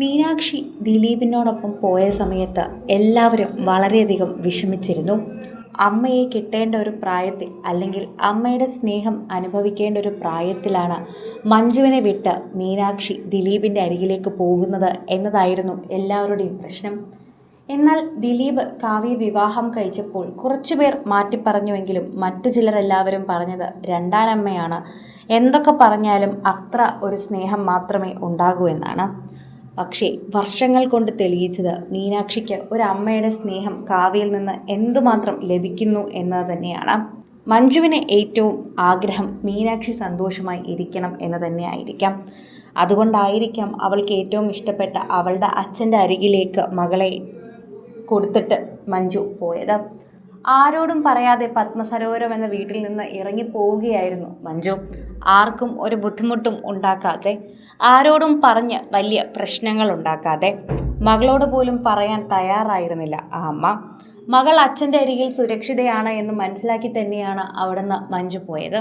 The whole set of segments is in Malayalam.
മീനാക്ഷി ദിലീപിനോടൊപ്പം പോയ സമയത്ത് എല്ലാവരും വളരെയധികം വിഷമിച്ചിരുന്നു. അമ്മയെ കിട്ടേണ്ട ഒരു പ്രായത്തിൽ, അല്ലെങ്കിൽ അമ്മയുടെ സ്നേഹം അനുഭവിക്കേണ്ട ഒരു പ്രായത്തിലാണ് മഞ്ജുവിനെ വിട്ട് മീനാക്ഷി ദിലീപിൻ്റെ അരികിലേക്ക് പോകുന്നത് എന്നതായിരുന്നു എല്ലാവരുടെയും പ്രശ്നം. എന്നാൽ ദിലീപ് കാവ്യ വിവാഹം കഴിച്ചപ്പോൾ കുറച്ചുപേർ മാറ്റിപ്പറഞ്ഞുവെങ്കിലും മറ്റു ചിലരെല്ലാവരും പറഞ്ഞത് രണ്ടാനമ്മയാണ്, എന്തൊക്കെ പറഞ്ഞാലും അത്ര ഒരു സ്നേഹം മാത്രമേ ഉണ്ടാകൂ എന്നാണ്. പക്ഷേ വർഷങ്ങൾ കൊണ്ട് തെളിയിച്ചത് മീനാക്ഷിക്ക് ഒരു അമ്മയുടെ സ്നേഹം കാവ്യയിൽ നിന്ന് എന്തുമാത്രം ലഭിക്കുന്നു എന്നത് തന്നെയാണ്. മഞ്ജുവിന് ഏറ്റവും ആഗ്രഹം മീനാക്ഷി സന്തോഷമായി ഇരിക്കണം എന്ന് തന്നെ ആയിരിക്കാം. അതുകൊണ്ടായിരിക്കാം അവൾക്ക് ഏറ്റവും ഇഷ്ടപ്പെട്ട അവളുടെ അച്ഛൻ്റെ അരികിലേക്ക് മകളെ കൊടുത്തിട്ട് മഞ്ജു പോയത്. ആരോടും പറയാതെ പത്മസരോവരം എന്ന വീട്ടിൽ നിന്ന് ഇറങ്ങി പോവുകയായിരുന്നു മഞ്ജു. ആർക്കും ഒരു ബുദ്ധിമുട്ടും ഉണ്ടാക്കാതെ, ആരോടും പറഞ്ഞ് വലിയ പ്രശ്നങ്ങൾ ഉണ്ടാക്കാതെ, മകളോട് പോലും പറയാൻ തയ്യാറായിരുന്നില്ല ആ അമ്മ. മകൾ അച്ഛൻ്റെ അരികിൽ സുരക്ഷിതയാണ് എന്ന് മനസ്സിലാക്കി തന്നെയാണ് അവിടുന്ന് മഞ്ജു പോയത്.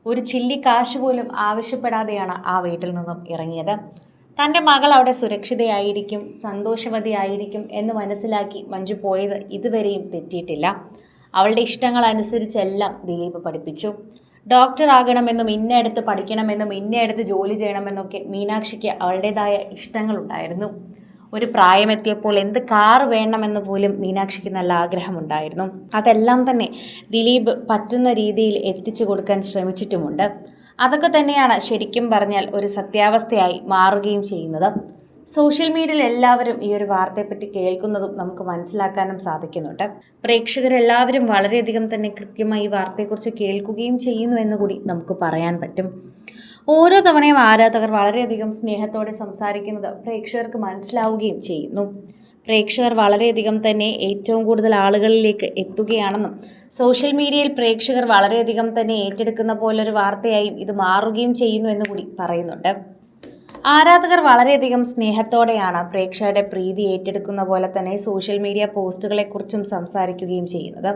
ഒരു ചില്ലി കാശ് പോലും ആവശ്യപ്പെടാതെയാണ് ആ വീട്ടിൽ നിന്നും ഇറങ്ങിയത്. തൻ്റെ മകൾ അവിടെ സുരക്ഷിതയായിരിക്കും, സന്തോഷവതിയായിരിക്കും എന്ന് മനസ്സിലാക്കി മഞ്ജു പോയത് ഇതുവരെയും തെറ്റിയിട്ടില്ല. അവളുടെ ഇഷ്ടങ്ങൾ അനുസരിച്ചെല്ലാം ദിലീപ് പഠിപ്പിച്ചു. ഡോക്ടർ ആകണമെന്നും ഇന്നയിടത്ത് പഠിക്കണമെന്നും ഇന്നയിടത്ത് ജോലി ചെയ്യണമെന്നൊക്കെ മീനാക്ഷിക്ക് അവളുടേതായ ഇഷ്ടങ്ങളുണ്ടായിരുന്നു. ഒരു പ്രായമെത്തിയപ്പോൾ എന്ത് കാറ് വേണമെന്ന് പോലും മീനാക്ഷിക്ക് നല്ല ആഗ്രഹമുണ്ടായിരുന്നു. അതെല്ലാം തന്നെ ദിലീപ് പറ്റുന്ന രീതിയിൽ എത്തിച്ചു കൊടുക്കാൻ ശ്രമിച്ചിട്ടുമുണ്ട്. അതൊക്കെ തന്നെയാണ് ശരിക്കും പറഞ്ഞാൽ ഒരു സത്യാവസ്ഥയായി മാറുകയും ചെയ്യുന്നത്. സോഷ്യൽ മീഡിയയിൽ എല്ലാവരും ഈ ഒരു വാർത്തയെപ്പറ്റി കേൾക്കുന്നതും നമുക്ക് മനസ്സിലാക്കാനും സാധിക്കുന്നുണ്ട്. പ്രേക്ഷകരെല്ലാവരും വളരെയധികം തന്നെ കൃത്യമായി ഈ വാർത്തയെക്കുറിച്ച് കേൾക്കുകയും ചെയ്യുന്നു എന്നുകൂടി നമുക്ക് പറയാൻ പറ്റും. ഓരോ തവണയും ആരാധകർ വളരെയധികം സ്നേഹത്തോടെ സംസാരിക്കുന്നത് പ്രേക്ഷകർക്ക് മനസ്സിലാവുകയും ചെയ്യുന്നു. പ്രേക്ഷകർ വളരെയധികം തന്നെ ഏറ്റവും കൂടുതൽ ആളുകളിലേക്ക് എത്തുകയാണെന്നും സോഷ്യൽ മീഡിയയിൽ പ്രേക്ഷകർ വളരെയധികം തന്നെ ഏറ്റെടുക്കുന്ന പോലൊരു വാർത്തയായും ഇത് മാറുകയും ചെയ്യുന്നു എന്നുകൂടി പറയുന്നുണ്ട്. ആരാധകർ വളരെയധികം സ്നേഹത്തോടെയാണ് പ്രേക്ഷകരുടെ പ്രീതി ഏറ്റെടുക്കുന്ന പോലെ തന്നെ സോഷ്യൽ മീഡിയ പോസ്റ്റുകളെക്കുറിച്ചും സംസാരിക്കുകയും ചെയ്യുന്നത്.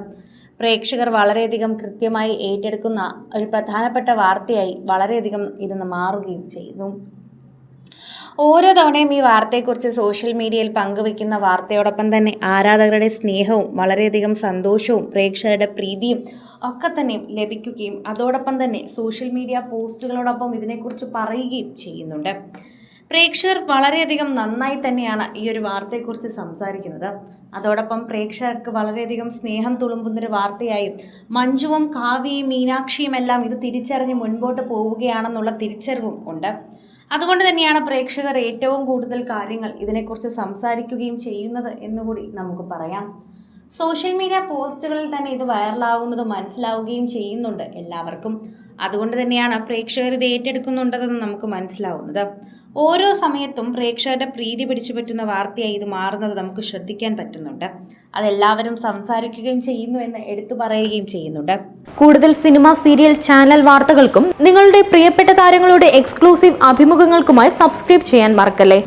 പ്രേക്ഷകർ വളരെയധികം കൃത്യമായി ഏറ്റെടുക്കുന്ന ഒരു പ്രധാനപ്പെട്ട വാർത്തയായി വളരെയധികം ഇത് മാറുകയും ചെയ്യുന്നു. ഓരോ തവണയും ഈ വാർത്തയെക്കുറിച്ച് സോഷ്യൽ മീഡിയയിൽ പങ്കുവയ്ക്കുന്ന വാർത്തയോടൊപ്പം തന്നെ ആരാധകരുടെ സ്നേഹവും വളരെയധികം സന്തോഷവും പ്രേക്ഷകരുടെ പ്രീതിയും ഒക്കെ തന്നെ ലഭിക്കുകയും അതോടൊപ്പം തന്നെ സോഷ്യൽ മീഡിയ പോസ്റ്റുകളോടൊപ്പം ഇതിനെക്കുറിച്ച് പറയുകയും ചെയ്യുന്നുണ്ട്. പ്രേക്ഷകർ വളരെയധികം നന്നായി തന്നെയാണ് ഈ ഒരു വാർത്തയെക്കുറിച്ച് സംസാരിക്കുന്നത്. അതോടൊപ്പം പ്രേക്ഷകർക്ക് വളരെയധികം സ്നേഹം തുളുമ്പുന്നൊരു വാർത്തയായും മഞ്ജുവും കാവ്യയും മീനാക്ഷിയും എല്ലാം ഇത് തിരിച്ചറിഞ്ഞ് മുൻപോട്ട് പോവുകയാണെന്നുള്ള തിരിച്ചറിവും ഉണ്ട്. അതുകൊണ്ട് തന്നെയാണ് പ്രേക്ഷകർ ഏറ്റവും കൂടുതൽ കാര്യങ്ങൾ ഇതിനെക്കുറിച്ച് സംസാരിക്കുകയും ചെയ്യുന്നത് എന്നുകൂടി നമുക്ക് പറയാം. സോഷ്യൽ മീഡിയ പോസ്റ്റുകളിൽ തന്നെ ഇത് വൈറലാവുന്നത് മനസ്സിലാവുകയും ചെയ്യുന്നുണ്ട് എല്ലാവർക്കും. അതുകൊണ്ട് തന്നെയാണ് പ്രേക്ഷകർ ഇത് ഏറ്റെടുക്കുന്നുണ്ടെന്ന് നമുക്ക് മനസ്സിലാവുന്നത്. ഓരോ സമയത്തും പ്രേക്ഷകരുടെ പ്രീതി പിടിച്ചു പറ്റുന്ന വാർത്തയായി ഇത് മാറുന്നത് നമുക്ക് ശ്രദ്ധിക്കാൻ പറ്റുന്നുണ്ട്. അതെല്ലാവരും സംസാരിക്കുകയും ചെയ്യുന്നു എന്ന് എടുത്തു പറയുകയും ചെയ്യുന്നുണ്ട്. കൂടുതൽ സിനിമ, സീരിയൽ, ചാനൽ വാർത്തകൾക്കും നിങ്ങളുടെ പ്രിയപ്പെട്ട താരങ്ങളുടെ എക്സ്ക്ലൂസീവ് അഭിമുഖങ്ങൾക്കുമായി സബ്സ്ക്രൈബ് ചെയ്യാൻ മറക്കല്ലേ.